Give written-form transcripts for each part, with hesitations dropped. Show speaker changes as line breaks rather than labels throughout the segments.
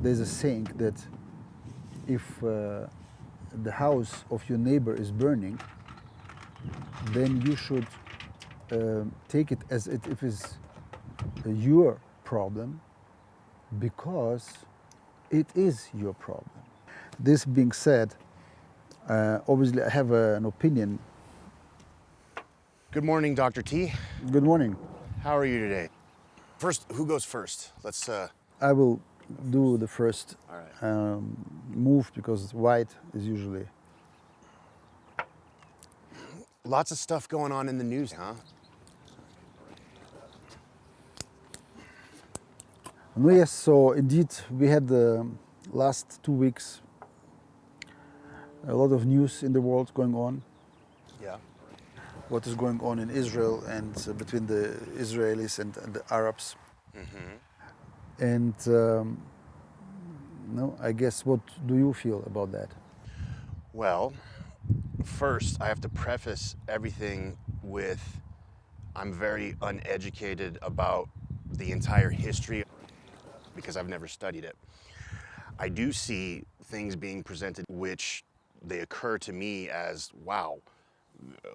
there's a saying that if the house of your neighbor is burning, then you should take it as if it is your problem, because it is your problem. This being said, obviously I have an opinion.
Good morning, Dr. T.
Good morning.
How are you today? First, who goes first? Let's.
I will do the first
All right.
move, because white is usually.
Lots of stuff going on in the news, huh?
No, yes, so indeed we had the last 2 weeks a lot of news in the world going on.
Yeah.
What is going on in Israel and between the Israelis and the Arabs.
Mm-hmm.
And no, I guess, what do you feel about that?
Well, first, I have to preface everything with I'm very uneducated about the entire history because I've never studied it. I do see things being presented which they occur to me as, wow,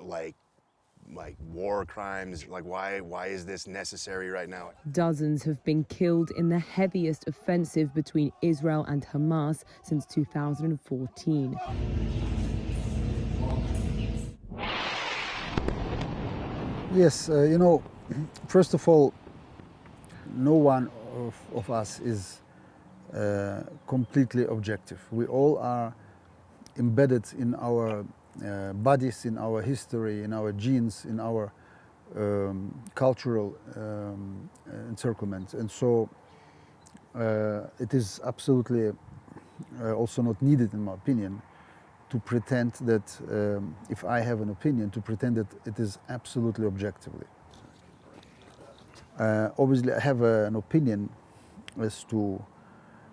like war crimes, like why is this necessary right now?
Dozens have been killed in the heaviest offensive between Israel and Hamas since 2014.
Yes, you know, first of all, no one of us is completely objective. We all are embedded in our bodies, in our history, in our genes, in our cultural encirclement. And so it is absolutely also not needed, in my opinion, to pretend that if I have an opinion, to pretend that it is absolutely objectively. Obviously, I have an opinion as to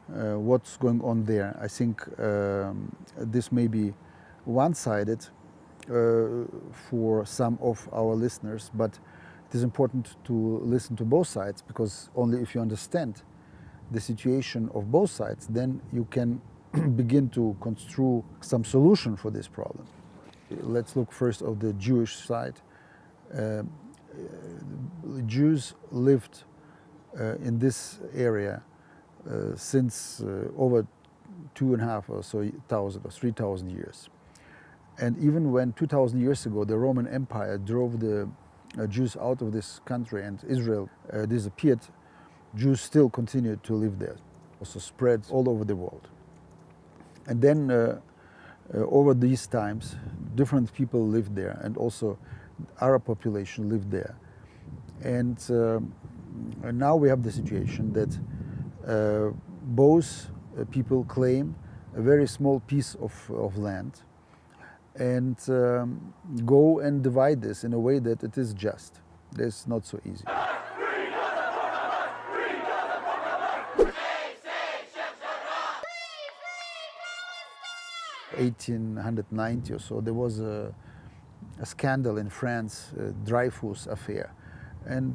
what's going on there. I think this may be one-sided for some of our listeners, but it is important to listen to both sides, because only if you understand the situation of both sides, then you can begin to construe some solution for this problem. Let's look first at the Jewish side. Jews lived in this area since over 2,500 or so thousand or 3,000 years. And even when 2,000 years ago the Roman Empire drove the Jews out of this country and Israel disappeared, Jews still continued to live there, also spread all over the world. And then over these times, different people lived there, and also Arab population lived there. And now we have the situation that both people claim a very small piece of land and go and divide this in a way that it is just. That's not so easy. 1890 or so, there was a scandal in France, Dreyfus affair. And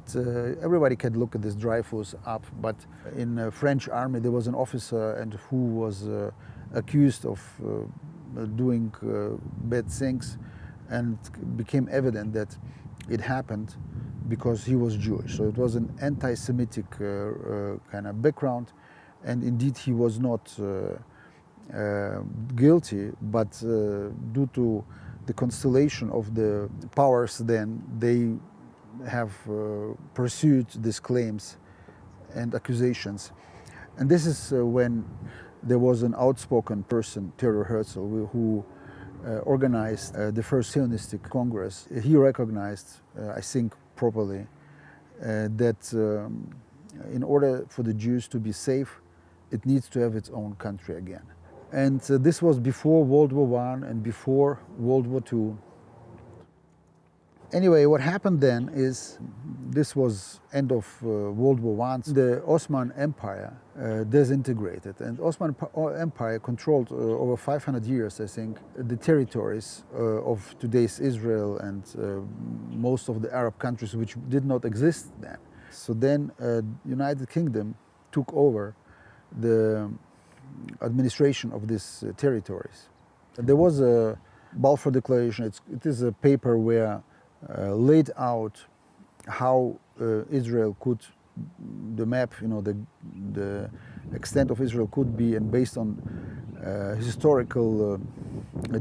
everybody can look at this Dreyfus up, but in the French army there was an officer and who was accused of doing bad things, and it became evident that it happened because he was Jewish. So it was an anti-Semitic kind of background, and indeed he was not guilty, but due to the constellation of the powers, then they have pursued these claims and accusations. And this is when there was an outspoken person, Theodor Herzl, who organized the first Zionistic Congress. He recognized, I think properly, that in order for the Jews to be safe, it needs to have its own country again. And this was before World War I and before World War II. Anyway, what happened then is, this was end of World War I. The Ottoman Empire disintegrated, and Ottoman Empire controlled over 500 years, I think, the territories of today's Israel and most of the Arab countries which did not exist then. So then United Kingdom took over the administration of these territories. There was a Balfour Declaration. It is a paper where laid out how Israel could, the map, the extent of Israel could be, and based on historical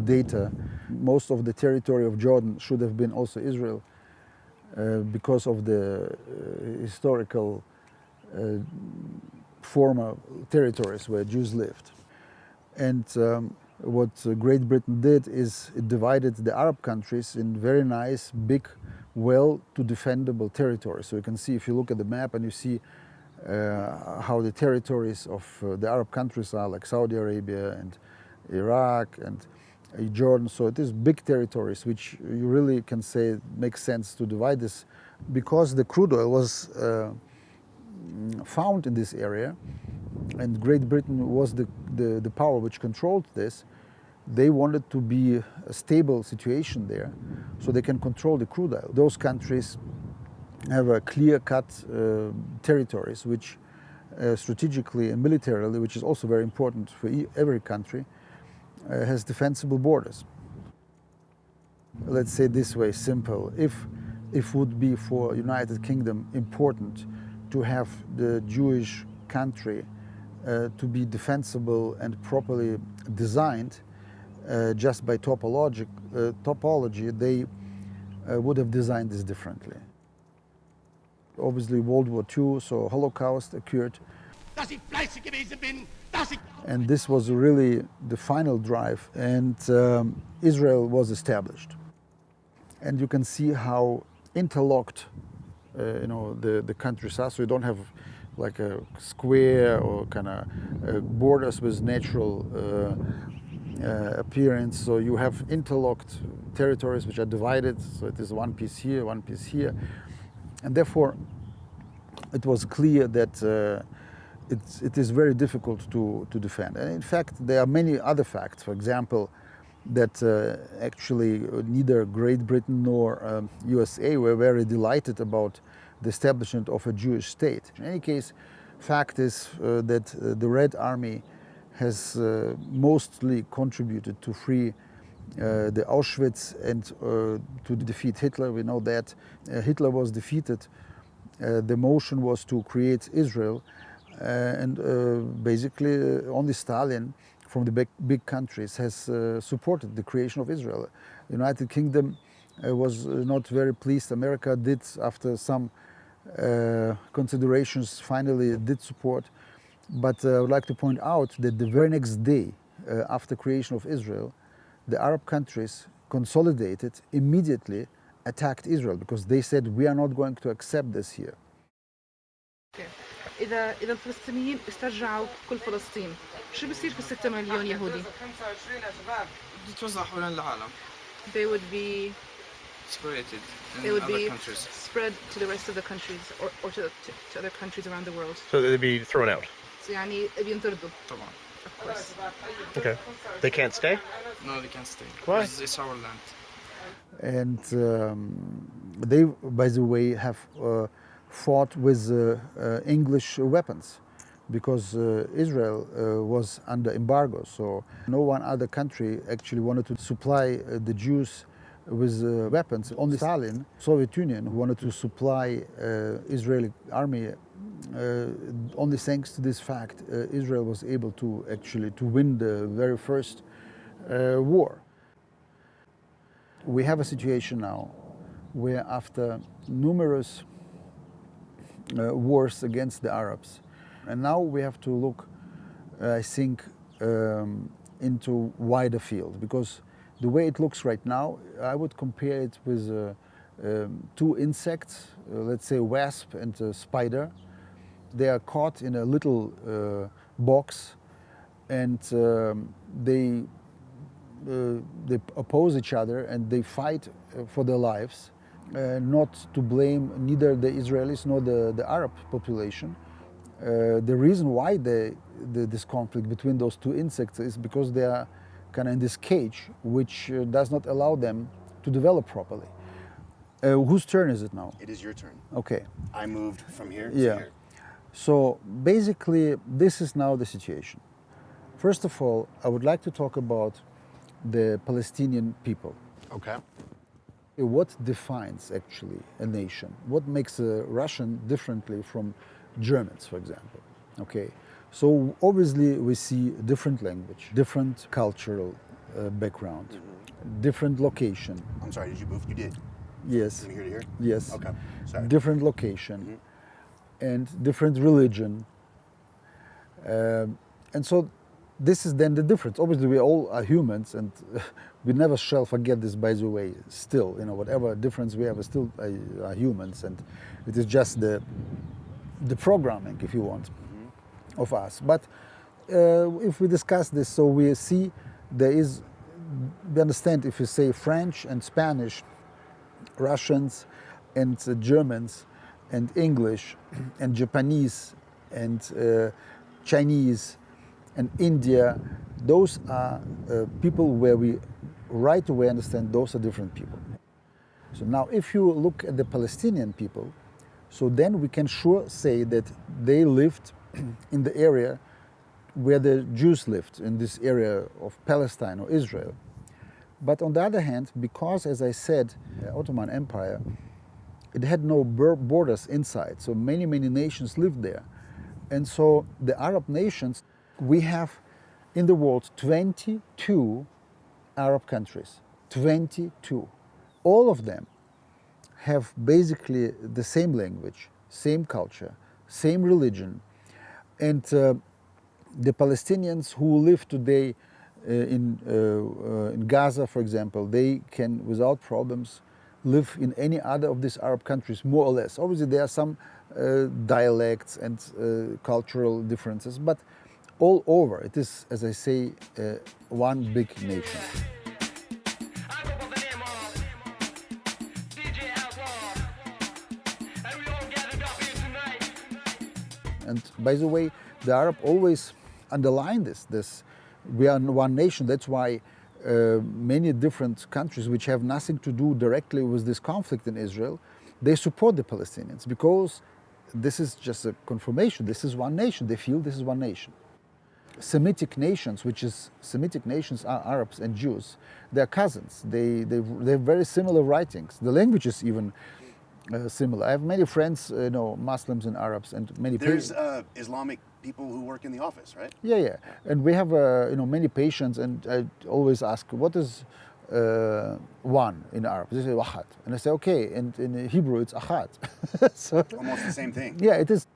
data, most of the territory of Jordan should have been also Israel because of the historical former territories where Jews lived. And what Great Britain did is it divided the Arab countries in very nice, big, well-to-defendable territories. So you can see, if you look at the map and you see how the territories of the Arab countries are, like Saudi Arabia and Iraq and Jordan. So it is big territories, which you really can say makes sense to divide this, because the crude oil was found in this area, and Great Britain was the power which controlled this. They wanted to be a stable situation there, so they can control the crude oil. Those countries have a clear-cut territories, which strategically and militarily, which is also very important for every country, has defensible borders. Let's say this way, simple. If would be for United Kingdom important to have the Jewish country to be defensible and properly designed, just by topology, they would have designed this differently. Obviously, World War II, so Holocaust occurred. And this was really the final drive, and Israel was established. And you can see how interlocked the countries are. So you don't have like a square or kind of borders with natural appearance. So you have interlocked territories which are divided. So it is one piece here, one piece here. And therefore, it was clear that it is very difficult to defend. And in fact, there are many other facts. For example, that actually neither Great Britain nor USA were very delighted about the establishment of a Jewish state. In any case, fact is that the Red Army has mostly contributed to free the Auschwitz and to defeat Hitler. We know that Hitler was defeated. The motion was to create Israel, and basically only Stalin from the big countries has supported the creation of Israel. The United Kingdom was not very pleased. America did, after some considerations, finally did support. But I would like to point out that the very next day after creation of Israel, the Arab countries consolidated, immediately attacked Israel, because they said, we are not going to accept this here.
إذا الفلسطينيين استرجعوا كل فلسطين، شو بيصير في 6 مليون يهودي؟
بتتوزع حول العالم.
They would be
Separated
they
in
would
other
be
countries.
spread to the rest of the countries, or to other countries around the world.
So they'd be thrown out.
So يعني بينطردوا.
طبعا.
Of course.
Okay. They can't stay?
No, they can't stay.
Why?
It's our land.
And they, by the way, have fought with English weapons, because Israel was under embargo. So no one other country actually wanted to supply the Jews with weapons. Only Stalin, Soviet Union, who wanted to supply Israeli army. Only thanks to this fact, Israel was able to actually to win the very first war. We have a situation now where, after numerous wars against the Arabs, and now we have to look, I think, into wider field, because the way it looks right now, I would compare it with two insects, let's say wasp and a spider. They are caught in a little box, and they oppose each other, and they fight for their lives, not to blame neither the Israelis nor the Arab population. The reason why this conflict between those two insects is because they are kind of in this cage, which does not allow them to develop properly. Whose turn is it now?
It is your turn.
Okay.
I moved from here to
Yeah.
here.
So basically, this is now the situation. First of all, I would like to talk about the Palestinian people.
Okay.
What defines actually a nation? What makes a Russian differently from Germans, for example? Okay, so obviously we see different language, different cultural background, different location.
I'm sorry, did you move? You did.
Yes.
From here to here?
Yes.
Okay. Sorry.
Different location and different religion. And so this is then the difference. Obviously, we all are humans, and we never shall forget this, by the way. Still, you know, whatever difference we have, we still are humans, and it is just the programming, if you want, of us. But if we discuss this, so we see we understand if you say French and Spanish, Russians and Germans and English and Japanese and Chinese and India, those are people where we right away understand those are different people. So now if you look at the Palestinian people, so then we can sure say that they lived in the area where the Jews lived, in this area of Palestine or Israel. But on the other hand, because, as I said, the Ottoman Empire, it had no borders inside, so many nations lived there. And so the Arab nations, we have in the world 22 Arab countries, 22. All of them have basically the same language, same culture, same religion. And the Palestinians who live today in Gaza, for example, they can, without problems, live in any other of these Arab countries, more or less. Obviously, there are some dialects and cultural differences, but all over, it is, as I say, one big nation. And by the way, the Arab always underline this. We are one nation. That's why many different countries which have nothing to do directly with this conflict in Israel, they support the Palestinians because this is just a confirmation. This is one nation. They feel this is one nation. Semitic nations are Arabs and Jews. They're cousins. They have very similar writings. The language is even similar. I have many friends, Muslims and Arabs, and many.
There's Islamic people who work in the office, right?
Yeah. And we have many patients, and I always ask, what is one in Arab? They say wahad, and I say okay. And in Hebrew, it's ahad. So
Almost the same thing.
yeah, it is.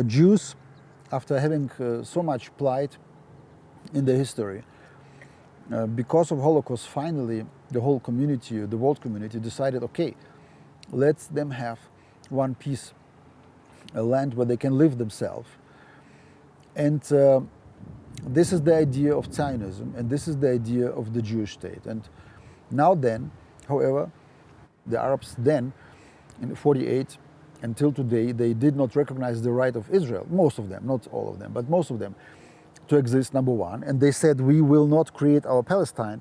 Jews, after having so much plight in their history, because of Holocaust, finally the whole community, the world community, decided, okay, let them have one piece, a land where they can live themselves. And this is the idea of Zionism, and this is the idea of the Jewish state. And now then, however, the Arabs then, in 48, until today, they did not recognize the right of Israel, most of them, not all of them, but most of them, to exist, number one. And they said, we will not create our Palestine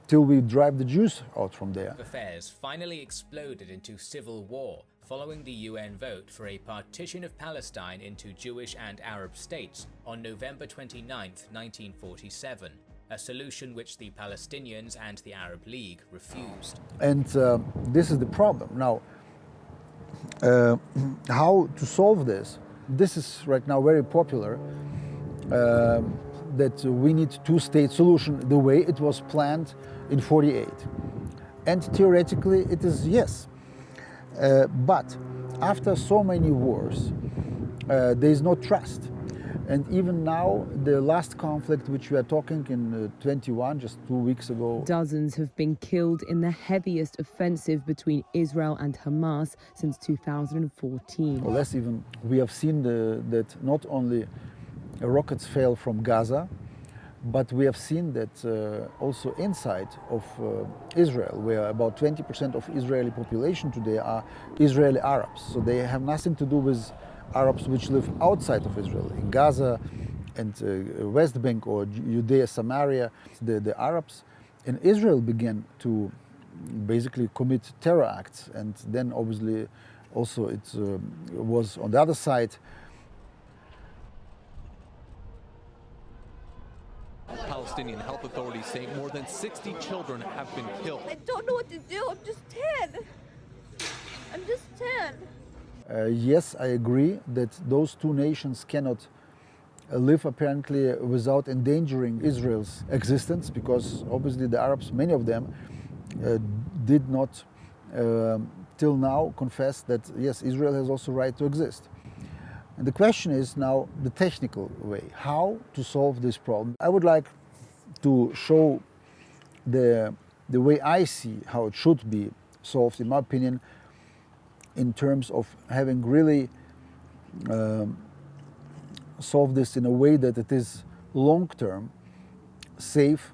till we drive the Jews out from there.
Affairs finally exploded into civil war following the UN vote for a partition of Palestine into Jewish and Arab states on November 29, 1947, a solution which the Palestinians and the Arab League refused.
And this is the problem. Now, how to solve this? This is right now very popular, that we need two-state solution the way it was planned in 48. And theoretically it is yes. But after so many wars, there is no trust. And even now, the last conflict, which we are talking in 21, just 2 weeks ago.
Dozens have been killed in the heaviest offensive between Israel and Hamas since 2014.
Or less even, we have seen that not only rockets fell from Gaza, but we have seen that also inside of Israel, where about 20% of Israeli population today are Israeli Arabs. So they have nothing to do with Arabs which live outside of Israel, in Gaza and West Bank or Judea, Samaria. The Arabs in Israel began to basically commit terror acts, and then obviously Also, it was on the other side.
Palestinian health authorities say more than 60 children have been killed.
I don't know what to do. I'm just 10. I'm just 10.
Yes, I agree that those two nations cannot live apparently without endangering Israel's existence, because obviously the Arabs, many of them, did not till now confess that yes, Israel has also right to exist. And the question is now the technical way, how to solve this problem. I would like to show the way I see how it should be solved, in my opinion, in terms of having really solved this in a way that it is long-term, safe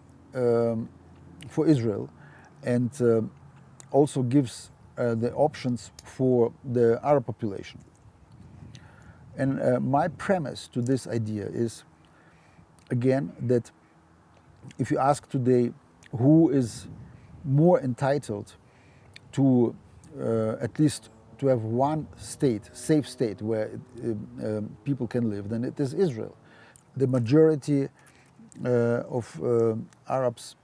for Israel, and also gives the options for the Arab population. And my premise to this idea is, again, that if you ask today who is more entitled to at least to have one state, safe state, where people can live, then it is Israel. The majority of Arabs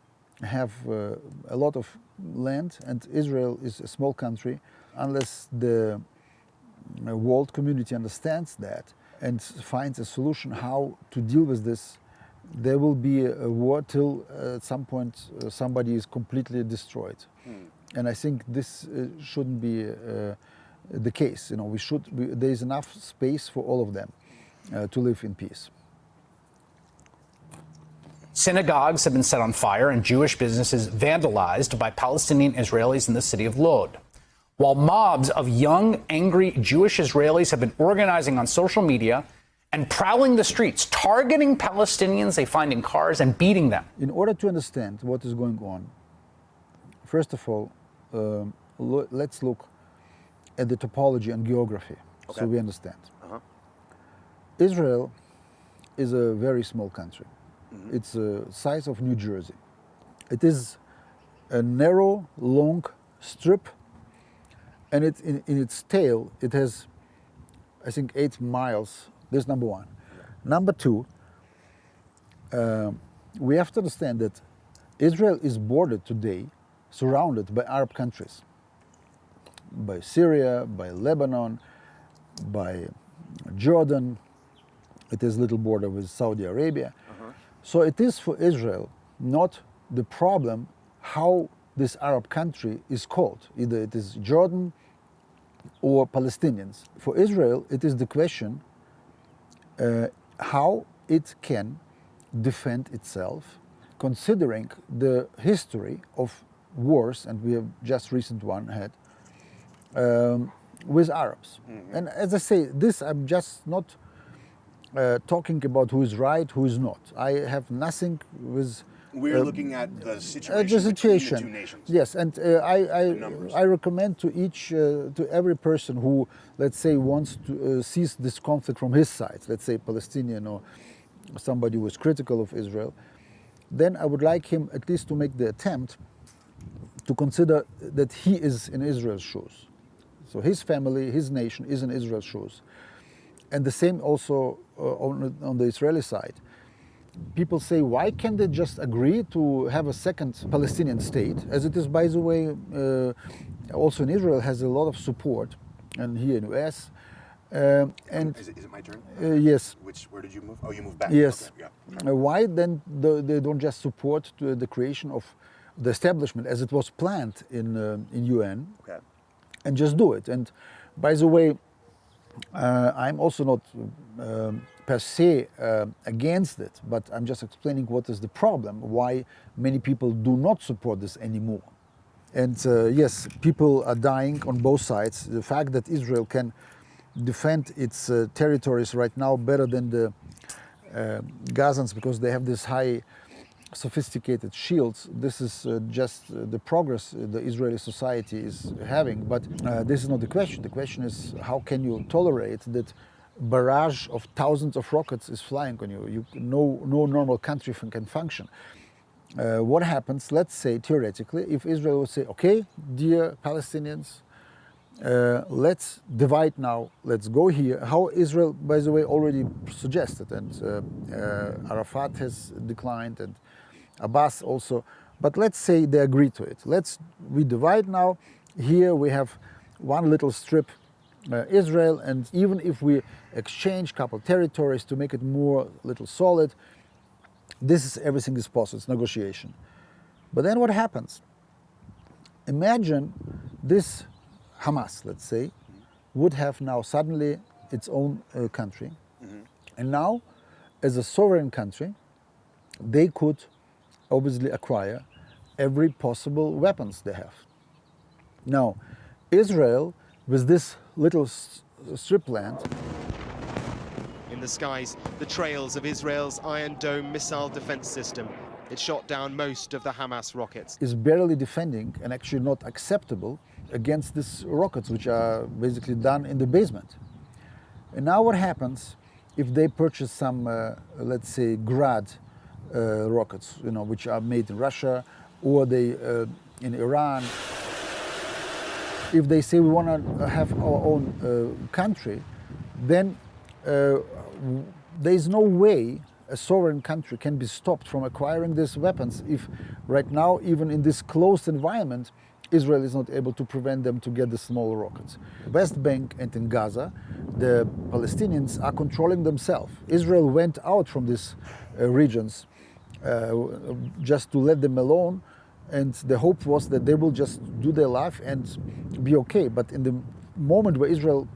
have a lot of land, and Israel is a small country. Unless the world community understands that and finds a solution how to deal with this, there will be a war till at some point somebody is completely destroyed. And I think this shouldn't be the case. You know, there is enough space for all of them to live in peace.
Synagogues have been set on fire and Jewish businesses vandalized by Palestinian Israelis in the city of Lod. While mobs of young, angry Jewish Israelis have been organizing on social media and prowling the streets, targeting Palestinians they find in cars and beating them.
In order to understand what is going on, first of all, let's look at the topology and geography, so we understand. Israel is a very small country. It's the size of New Jersey. It is a narrow, long strip, and in its tail, it has, I think, 8 miles. This is number one. Number two, we have to understand that Israel is bordered today, surrounded by Arab countries, by Syria, by Lebanon, by Jordan. It has a little border with Saudi Arabia. So it is for Israel not the problem how this Arab country is called. Either it is Jordan or Palestinians. For Israel, it is the question how it can defend itself, considering the history of wars, and we have just recent one had, with Arabs. And as I say, this I'm just not talking about who is right, who is not. I have nothing with...
We're looking at the situation between the two nations.
Yes, and I recommend to every person who, let's say, wants to sees this conflict from his side, let's say Palestinian or somebody who is critical of Israel, then I would like him at least to make the attempt to consider that he is in Israel's shoes. So his family, his nation is in Israel's shoes. And the same also on the Israeli side. People say, why can't they just agree to have a second Palestinian state? As it is, by the way, also in Israel has a lot of support, and here in the US. And
is it my turn?
Yes.
Where did you move? Oh, you moved back.
Yes.
Okay, yeah.
Why then they don't just support the creation of the establishment as it was planned in UN, and just do it? And by the way, I'm also not per se against it, but I'm just explaining what is the problem, why many people do not support this anymore. And yes, people are dying on both sides. The fact that Israel can defend its territories right now better than the Gazans because they have this high sophisticated shields, this is just the progress the Israeli society is having. But this is not the question. The question is, how can you tolerate that barrage of thousands of rockets is flying on you? No normal country can function. What happens, let's say, theoretically, if Israel would say, okay, dear Palestinians, let's divide now, let's go here. How Israel, by the way, already suggested, and Arafat has declined, and Abbas also, but let's say they agree to it. We divide now. Here we have one little strip, Israel, and even if we exchange couple territories to make it more little solid, everything is possible, it's negotiation. But then what happens? Imagine this Hamas, let's say, would have now suddenly its own country. And now, as a sovereign country, they could obviously acquire every possible weapons they have. Now, Israel, with this little strip land.
In the skies, the trails of Israel's Iron Dome missile defense system. It shot down most of the Hamas rockets.
Is barely defending and actually not acceptable against these rockets, which are basically done in the basement. And now what happens if they purchase some, let's say, Grad rockets, which are made in Russia, or they in Iran? If they say we want to have our own country, then there is no way a sovereign country can be stopped from acquiring these weapons if right now, even in this closed environment, Israel is not able to prevent them to get the small rockets. West Bank and in Gaza, the Palestinians are controlling themselves. Israel went out from these regions just to let them alone, and the hope was that they will just do their life and be okay. But in the moment where Israel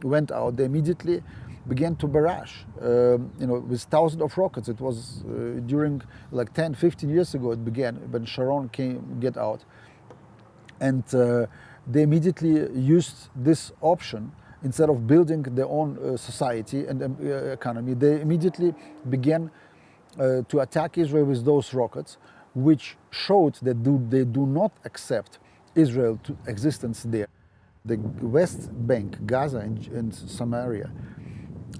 went out, they immediately began to barrage, with thousands of rockets. It was during like 10, 15 years ago it began, when Sharon get out. And they immediately used this option. Instead of building their own society and economy, they immediately began to attack Israel with those rockets, which showed that they do not accept Israel to existence there. The West Bank, Gaza and Samaria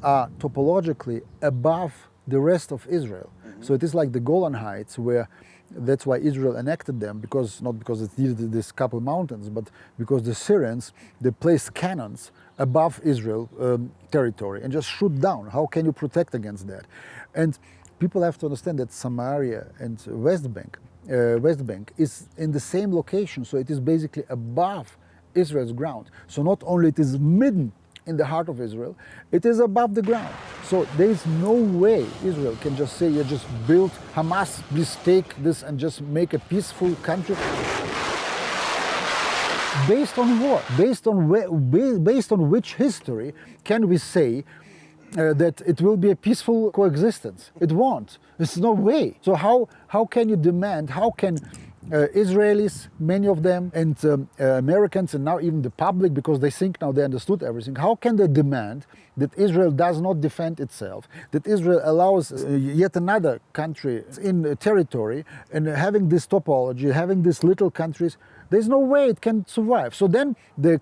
are topologically above the rest of Israel. So it is like the Golan Heights, where that's why Israel annexed them, not because it needed these couple mountains, but because the Syrians, they placed cannons above Israel territory and just shoot down. How can you protect against that? And people have to understand that Samaria and West Bank is in the same location, so it is basically above Israel's ground. So not only it is hidden in the heart of Israel, it is above the ground. So there is no way Israel can just say, you just build Hamas, please take this and just make a peaceful country. Based on what? Based on which history can we say that it will be a peaceful coexistence? It won't. There's no way. So how can you demand, how can Israelis, many of them, and Americans, and now even the public, because they think now they understood everything, how can they demand that Israel does not defend itself, that Israel allows yet another country in territory, and having this topology, having these little countries, there's no way it can survive. So then the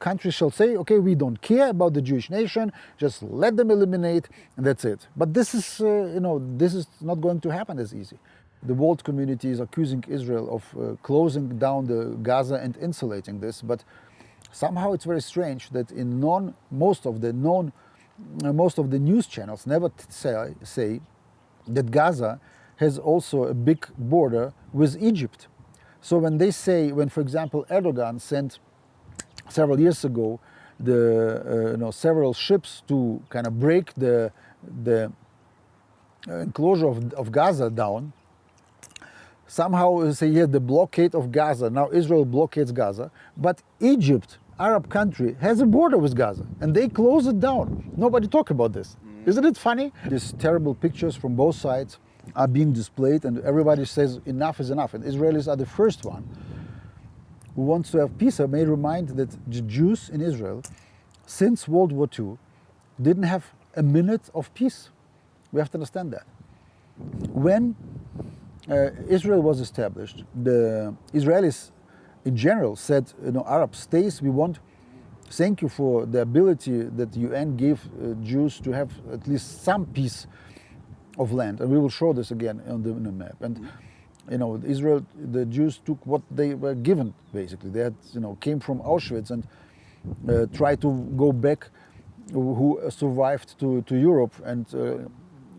country shall say, okay, we don't care about the Jewish nation, just let them eliminate, and that's it. But this is, this is not going to happen as easy. The world community is accusing Israel of closing down the Gaza and insulating this, but somehow it's very strange that in most of the news channels never say that Gaza has also a big border with Egypt. So when they say, for example Erdogan sent several years ago several ships to kind of break the enclosure of Gaza down, somehow say, yeah, the blockade of Gaza, now Israel blockades Gaza, but Egypt, Arab country, has a border with Gaza, and they close it down. Nobody talk about this. Isn't it funny? These terrible pictures from both sides are being displayed, and everybody says enough is enough, and Israelis are the first one who wants to have peace. I may remind that the Jews in Israel, since World War II, didn't have a minute of peace. We have to understand that. When Israel was established, the Israelis in general said, Arab states, thank you for the ability that the UN gave Jews to have at least some piece of land. And we will show this again on the map. And, Israel, the Jews took what they were given, basically. They had, came from Auschwitz, and try to go back, who survived to Europe. And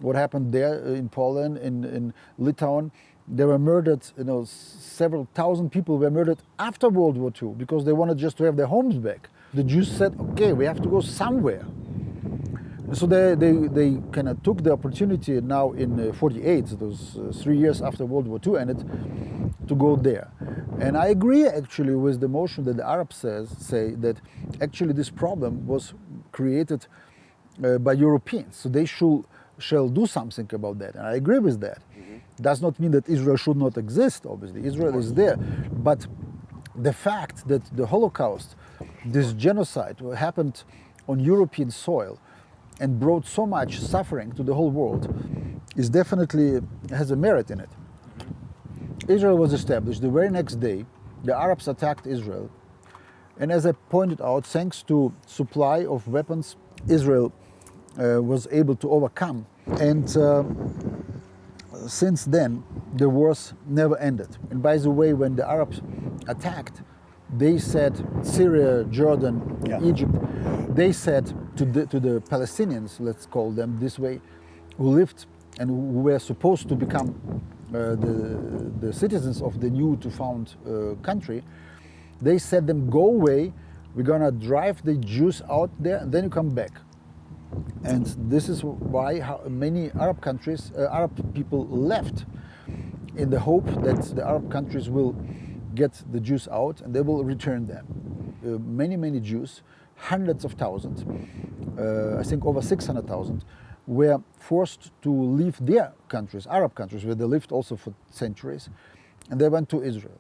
what happened there in Poland, in Litauen, they were murdered, several thousand people were murdered after World War II because they wanted just to have their homes back. The Jews said, okay, we have to go somewhere. So they kind of took the opportunity now in 48, those 3 years after World War II ended, to go there. And I agree actually with the motion that the Arabs say that actually this problem was created by Europeans. So they shall do something about that. And I agree with that. Does not mean that Israel should not exist, obviously. Israel is there. But the fact that the Holocaust, this genocide, happened on European soil and brought so much suffering to the whole world, is definitely has a merit in it. Israel was established. The very next day, the Arabs attacked Israel. And as I pointed out, thanks to supply of weapons, Israel was able to overcome. And since then, the wars never ended. And by the way, when the Arabs attacked, they said, Syria, Jordan, Egypt, they said to the Palestinians, let's call them this way, who lived and who were supposed to become the citizens of the new to found country, they said them, go away, we're gonna drive the Jews out there and then you come back. And this is why many Arab countries, Arab people left, in the hope that the Arab countries will get the Jews out and they will return them. Many Jews, hundreds of thousands, I think over 600,000, were forced to leave their countries, Arab countries, where they lived also for centuries, and they went to Israel.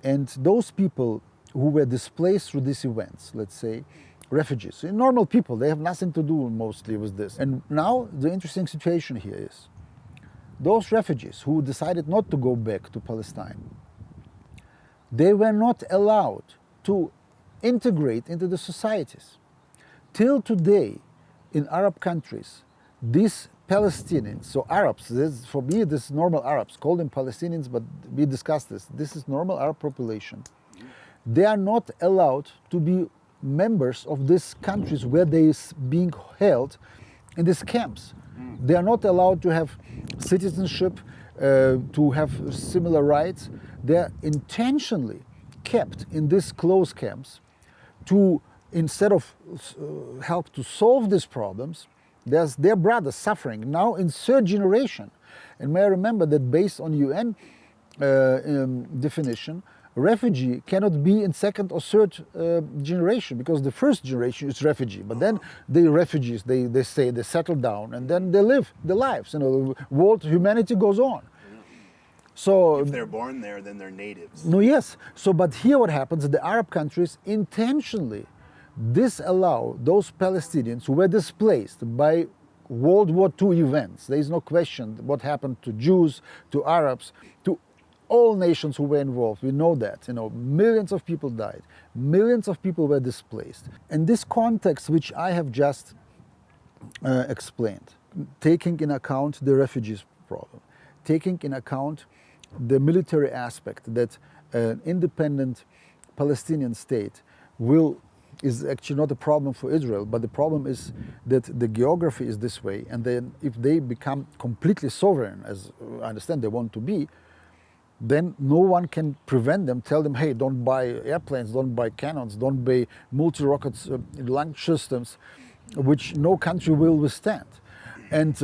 And those people who were displaced through these events, let's say, refugees, normal people, they have nothing to do mostly with this. And now the interesting situation here is, those refugees who decided not to go back to Palestine, they were not allowed to integrate into the societies. Till today, in Arab countries, these Palestinians, so Arabs, for me this is normal Arabs, call them Palestinians, but we discussed this is normal Arab population. They are not allowed to be members of these countries where they are being held in these camps. They are not allowed to have citizenship, to have similar rights. They are intentionally kept in these closed camps to, instead of help to solve these problems, there's their brothers suffering now in third generation. And may I remember that based on UN definition, refugee cannot be in second or third generation, because the first generation is refugee, but then the refugees, they stay, they settle down, and then they live their lives. World humanity goes on. So
if they're born there, then they're natives.
No, yes. So, but here what happens? The Arab countries intentionally disallow those Palestinians who were displaced by World War II events. There is no question what happened to Jews, to Arabs, to all nations who were involved. We know that. Millions of people died. Millions of people were displaced. And this context, which I have just explained, taking in account the refugees problem, taking in account the military aspect that an independent Palestinian state is actually not a problem for Israel, but the problem is that the geography is this way, and then if they become completely sovereign, as I understand they want to be, then no one can prevent them, tell them, hey, don't buy airplanes, don't buy cannons, don't buy multi-rockets launch systems, which no country will withstand. And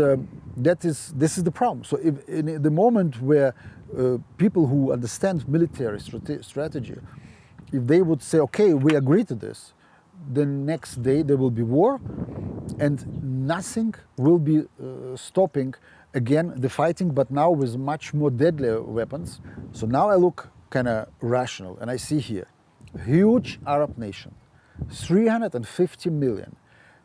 this is the problem. So if in the moment where people who understand military strategy, if they would say, okay, we agree to this, the next day there will be war and nothing will be stopping again the fighting, but now with much more deadly weapons. So now I look kind of rational, and I see here huge Arab nation, 350 million.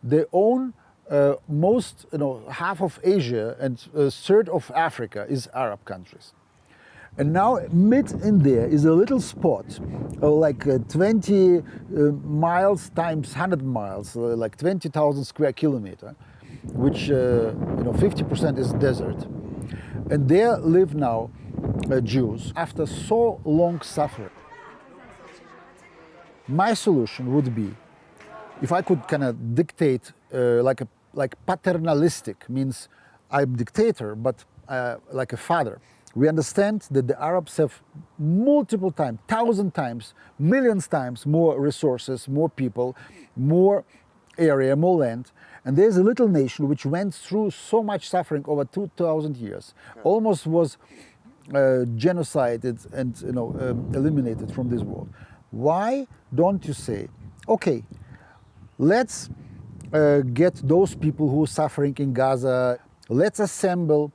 They own half of Asia, and a third of Africa is Arab countries. And now mid in there is a little spot, like 20 miles times 100 miles, like 20,000 square kilometer, which 50% is desert. And there live now Jews after so long suffering. My solution would be, if I could kind of dictate like paternalistic, means I'm dictator, but like a father. We understand that the Arabs have multiple times, 1,000 times, millions times more resources, more people, more area, more land. And there's a little nation which went through so much suffering over 2,000 years, almost was genocided and eliminated from this world. Why don't you say, okay, let's get those people who are suffering in Gaza, let's assemble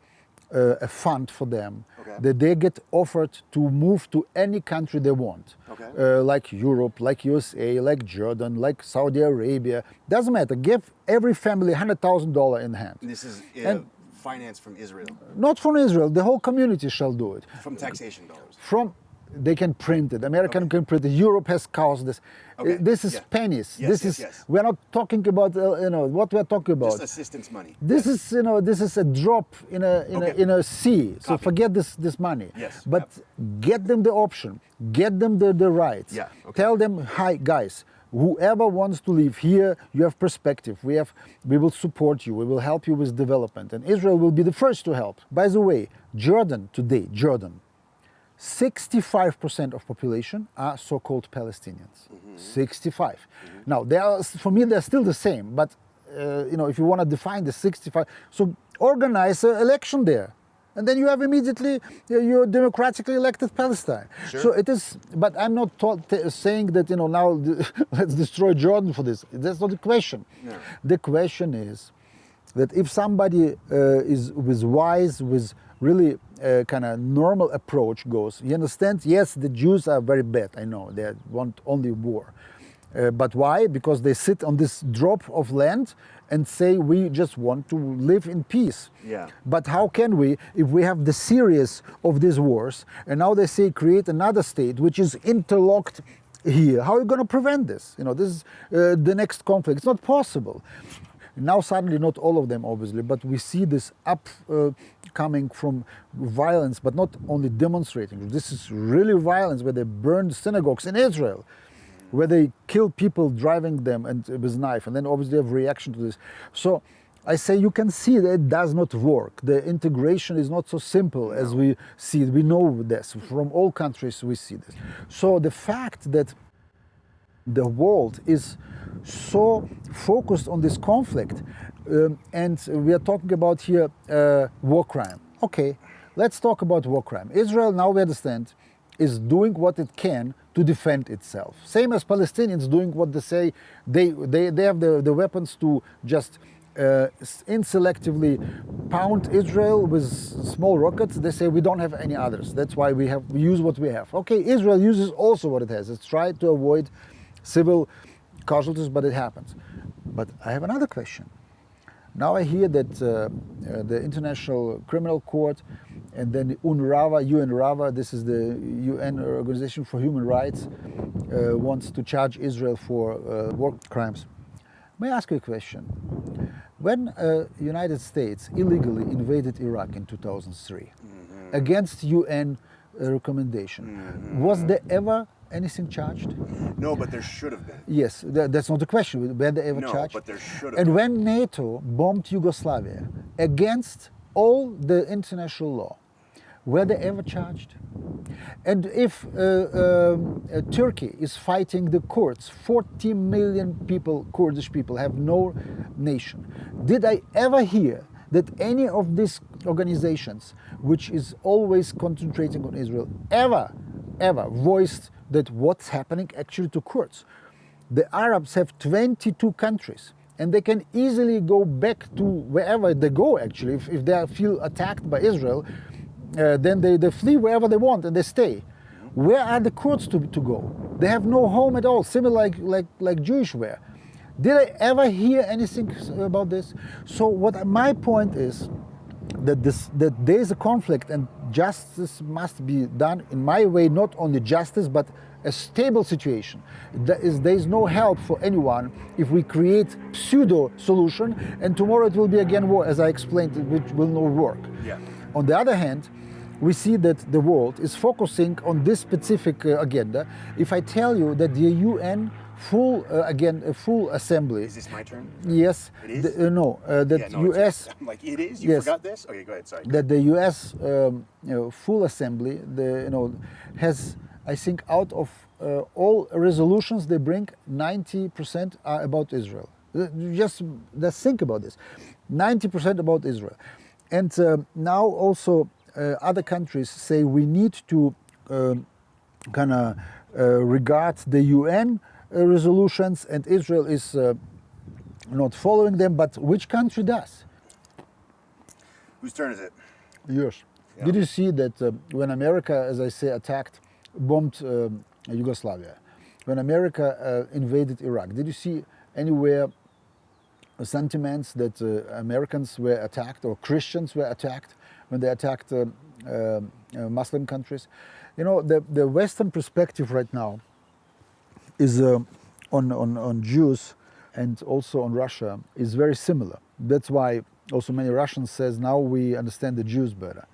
a fund for them, that they get offered to move to any country they want, like Europe, like USA, like Jordan, like Saudi Arabia. Doesn't matter. Give every family $100,000 in hand.
This is finance from Israel.
Not from Israel. The whole community shall do it.
From taxation dollars.
They can print it. American can print it. Europe has caused this. This is pennies. We're not talking about what we're talking about.
Just assistance money.
This is this is a drop in a sea. So forget this money. But get them the option. Get them the rights. Tell them, hi guys, whoever wants to live here, you have perspective. We will support you. We will help you with development. And Israel will be the first to help. By the way, Jordan today, 65% of population are so-called Palestinians. 65. Now, for me, they're still the same. But if you want to define the 65, so organize an election there, and then you have immediately your democratically elected Palestine. So it is. But I'm not saying that now let's destroy Jordan for this. That's not the question. No. The question is that if somebody is wise, with really kind of normal approach goes, you understand? Yes, the Jews are very bad. I know they want only war. But why? Because they sit on this drop of land and say we just want to live in peace. But how can we, if we have the series of these wars, and now they say create another state which is interlocked here? How are you going to prevent this? This is the next conflict. It's not possible. Now suddenly, not all of them obviously, but we see this coming from violence, but not only demonstrating. This is really violence where they burned synagogues in Israel, where they kill people driving them and with knife, and then obviously have reaction to this. So I say you can see that it does not work. The integration is not so simple as we see it. We know this from all countries. We see this. So the fact that the world is so focused on this conflict, and we are talking about here war crime. Okay, let's talk about war crime. Israel, now we understand, is doing what it can to defend itself. Same as Palestinians doing what they say. They have the weapons to just inselectively pound Israel with small rockets. They say we don't have any others. That's why we use what we have. Okay, Israel uses also what it has. It's tried to avoid civil casualties, but it happens. But I have another question. Now I hear that the International Criminal Court and then UNRWA, this is the UN Organization for Human Rights, wants to charge Israel for war crimes. May I ask you a question? When United States illegally invaded Iraq in 2003, against UN recommendation, was there ever anything charged?
No, but there should have been.
Yes, that's not the question. Were they ever charged?
No, but there should have
and
been.
When NATO bombed Yugoslavia against all the international law, were they ever charged? And if Turkey is fighting the Kurds, 40 million people, Kurdish people, have no nation. Did I ever hear that any of these organizations, which is always concentrating on Israel, ever voiced that what's happening actually to Kurds? The Arabs have 22 countries, and they can easily go back to wherever they go, actually. If they feel attacked by Israel, then they flee wherever they want and they stay. Where are the Kurds to go? They have no home at all, similar like Jewish were. Did I ever hear anything about this? So my point is that there is a conflict, and justice must be done, in my way, not only justice, but a stable situation. There is no help for anyone if we create pseudo-solution, and tomorrow it will be again war, as I explained, which will not work. On the other hand, we see that the world is focusing on this specific agenda. If I tell you that the UN full assembly.
Is this my turn?
Yes.
It is?
That US.
I'm like, it is? You forgot this? Okay, go ahead, sorry.
That the US full assembly, has, I think, out of all resolutions they bring, 90% are about Israel. Just let's think about this. 90% about Israel. And now also other countries say we need to regard the UN resolutions, and Israel is not following them, but which country does?
Whose turn is it?
Yours. Yeah. Did you see that when America, as I say, bombed Yugoslavia, when America invaded Iraq, did you see anywhere sentiments that Americans were attacked or Christians were attacked when they attacked Muslim countries? You know, the Western perspective right now is on Jews and also on Russia is very similar. That's why also many Russians says now we understand the Jews better.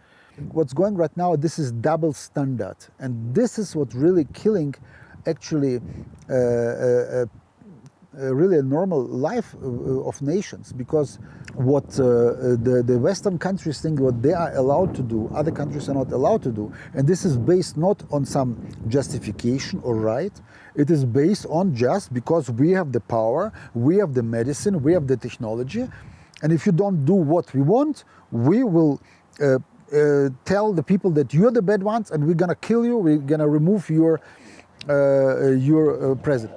What's going right now, this is double standard, and this is what really killing actually really a normal life of nations, because what the Western countries think what they are allowed to do, other countries are not allowed to do. And this is based not on some justification or right, it is based on just because we have the power, we have the medicine, we have the technology, and if you don't do what we want, we will tell the people that you're the bad ones and we're gonna kill you, we're gonna remove your president.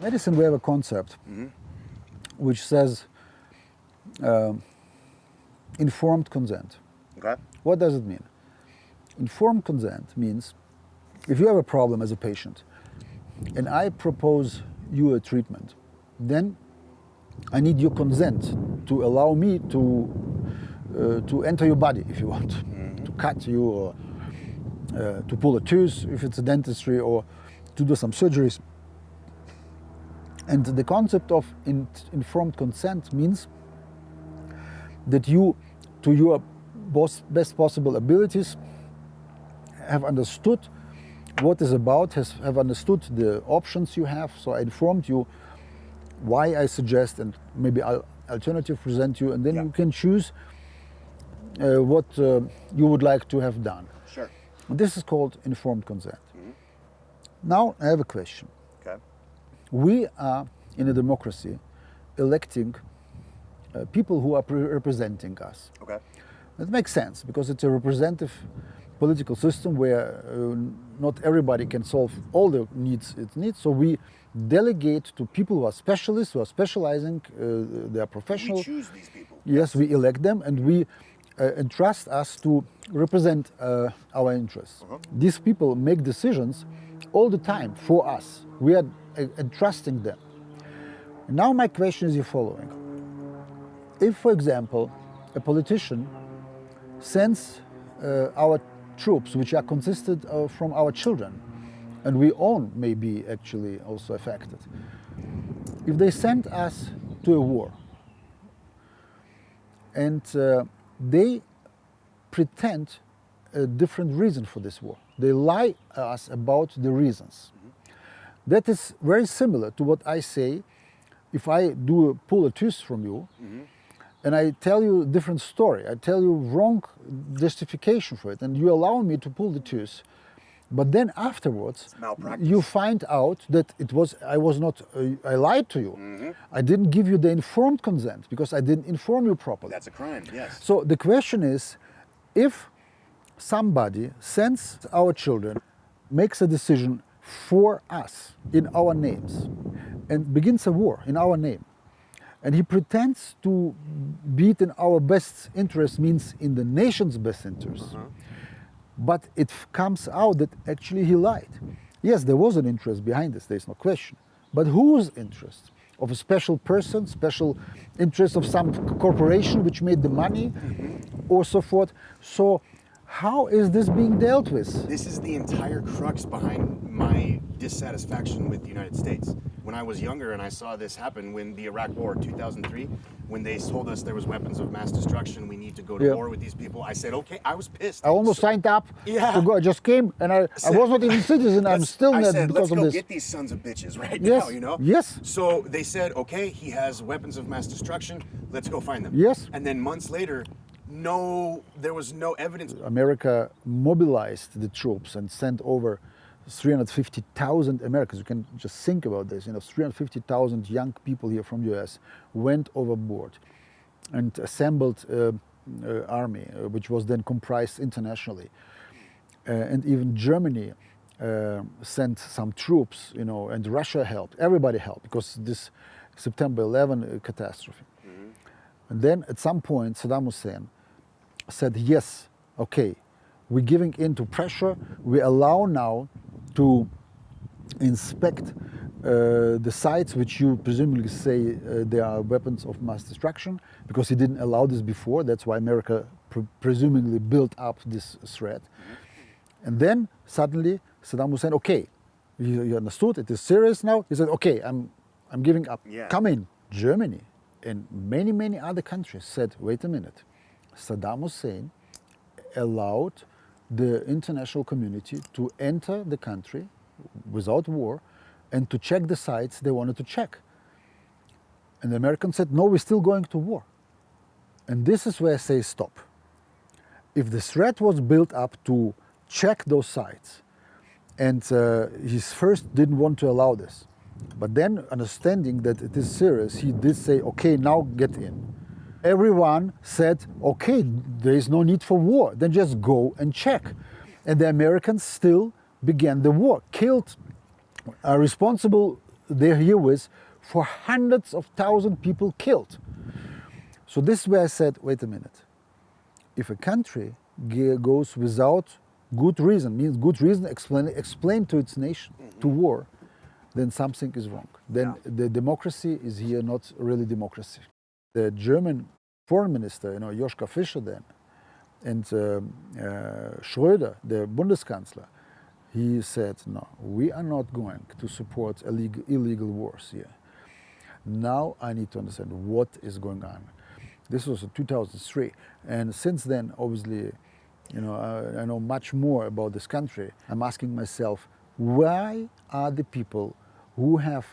Medicine, we have a concept which says informed consent.
Okay.
What does it mean? Informed consent means if you have a problem as a patient and I propose you a treatment, then I need your consent to allow me to enter your body if you want, to cut you or to pull a tooth if it's a dentistry or to do some surgeries. And the concept of informed consent means that you, to your best possible abilities, have understood what is about, have understood the options you have. So I informed you why I suggest and maybe I'll alternative present you, and then you can choose what you would like to have done.
Sure.
This is called informed consent. Now I have a question.
Okay.
We are, in a democracy, electing people who are representing us.
Okay.
That makes sense, because it's a representative political system where not everybody can solve all the needs it needs. So we delegate to people who are specialists, who are specializing, they are professional.
We choose these people.
Yes, we elect them, and we entrust us to represent our interests. These people make decisions all the time for us. We are entrusting them. Now my question is the following. If, for example, a politician sends our troops, which are consisted from our children, and we own may be actually also affected, if they send us to a war, and they pretend a different reason for this war, they lie us about the reasons. That is very similar to what I say if I pull a tooth from you, and I tell you a different story. I tell you wrong justification for it, and you allow me to pull the tooth, but then afterwards you find out that I lied to you. I didn't give you the informed consent because I didn't inform you properly.
That's a crime, yes.
So the question is, if somebody sends our children, makes a decision for us in our names, and begins a war in our name, and he pretends to be it in our best interest, means in the nation's best interest, but it comes out that actually he lied. Yes, there was an interest behind this, there's no question, but whose interest? Of a special person, special interest of some corporation which made the money, or so forth. So how is this being dealt with?
This is the entire crux behind my dissatisfaction with the United States. when I was younger and I saw this happen when the Iraq War 2003, when they told us there was weapons of mass destruction, we need to go to war with these people, I said, okay, I was pissed.
I almost signed up to go. I just came and I was not even citizen. I'm still not because of this.
Let's go get these sons of bitches right now, you know?
Yes.
So they said, okay, he has weapons of mass destruction. Let's go find them.
Yes.
And then months later, there was no evidence.
America mobilized the troops and sent over 350,000 Americans. You can just think about this. 350,000 young people here from the US went overboard and assembled army, which was then comprised internationally. And even Germany sent some troops, and Russia helped. Everybody helped because this September 11 catastrophe. And then at some point, Saddam Hussein said, yes, okay, we're giving in to pressure. We allow now to inspect the sites which you presumably say they are weapons of mass destruction, because he didn't allow this before. That's why America presumably built up this threat. And then suddenly Saddam Hussein, okay, he understood it is serious now. He said, okay, I'm giving up.
Yeah.
Come in. Germany and many, many other countries said, wait a minute. Saddam Hussein allowed the international community to enter the country without war and to check the sites they wanted to check. And the Americans said, no, we're still going to war. And this is where I say stop. If the threat was built up to check those sites, and he first didn't want to allow this, but then understanding that it is serious, he did say, okay, now get in. Everyone said, okay, there is no need for war, then just go and check. And the Americans still began the war, killed, are responsible, they're here with, for hundreds of thousands of people killed. So this is where I said, wait a minute. If a country goes without good reason, means good reason, explain to its nation, to war, then something is wrong. Then the democracy is here not really democracy. The German foreign minister, Joschka Fischer then, and Schröder, the Bundeskanzler, he said, no, we are not going to support illegal wars here. Now I need to understand what is going on. This was in 2003. And since then, obviously, I know much more about this country. I'm asking myself, why are the people who have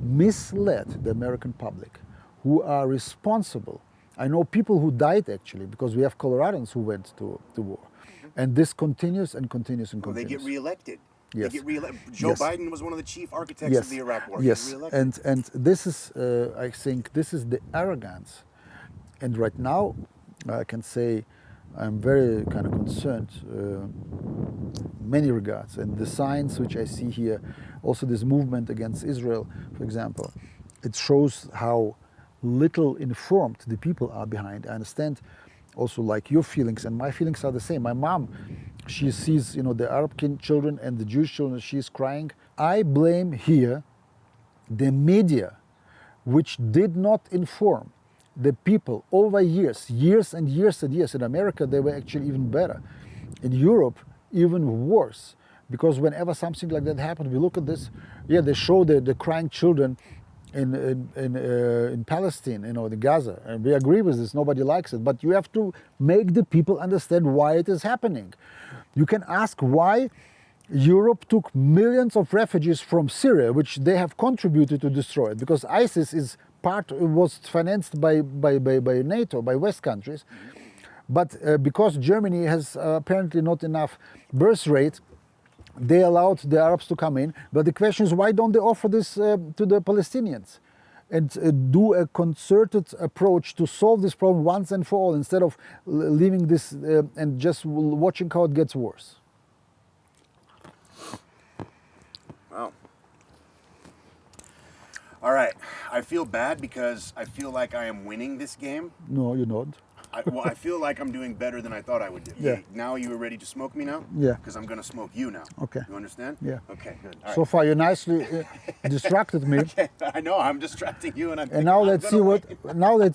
misled the American public, who are responsible? I know people who died actually, because we have Coloradans who went to war. And this continues and continues and continues.
They get reelected.
Yes.
They get reelected. Joe Biden was one of the chief architects of the Iraq War.
Yes,
reelected.
and this is, I think, this is the arrogance. And right now, I can say I'm very kind of concerned many regards. And the signs which I see here, also this movement against Israel, for example, it shows how little informed the people are behind. I understand also like your feelings, and my feelings are the same. My mom, she sees, the Arab children and the Jewish children, she's crying. I blame here the media, which did not inform the people over years and years and years. In America, they were actually even better. In Europe, even worse. Because whenever something like that happened, we look at this, they show the crying children in Palestine, the Gaza, and we agree with this, nobody likes it, but you have to make the people understand why it is happening. You can ask why Europe took millions of refugees from Syria, which they have contributed to destroy it, because ISIS was financed by NATO, by West countries, but because Germany has apparently not enough birth rate, they allowed the Arabs to come in. But the question is, why don't they offer this to the Palestinians and do a concerted approach to solve this problem once and for all, instead of leaving this and just watching how it gets worse?
Wow. All right. I feel bad because I feel like I am winning this game.
No, you're not.
I feel like I'm doing better than I thought I would do.
Yeah.
Now you are ready to smoke me now?
Yeah.
Because I'm going to smoke you now.
Okay.
You understand?
Yeah.
Okay, good. All
So
right.
far, you nicely distracted me.
Okay. I know, I'm distracting you, and I'm
And now let's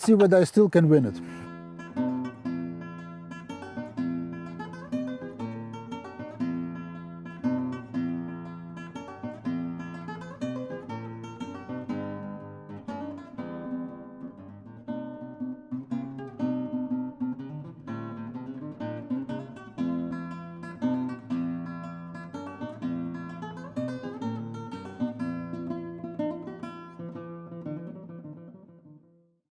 see whether I still can win it.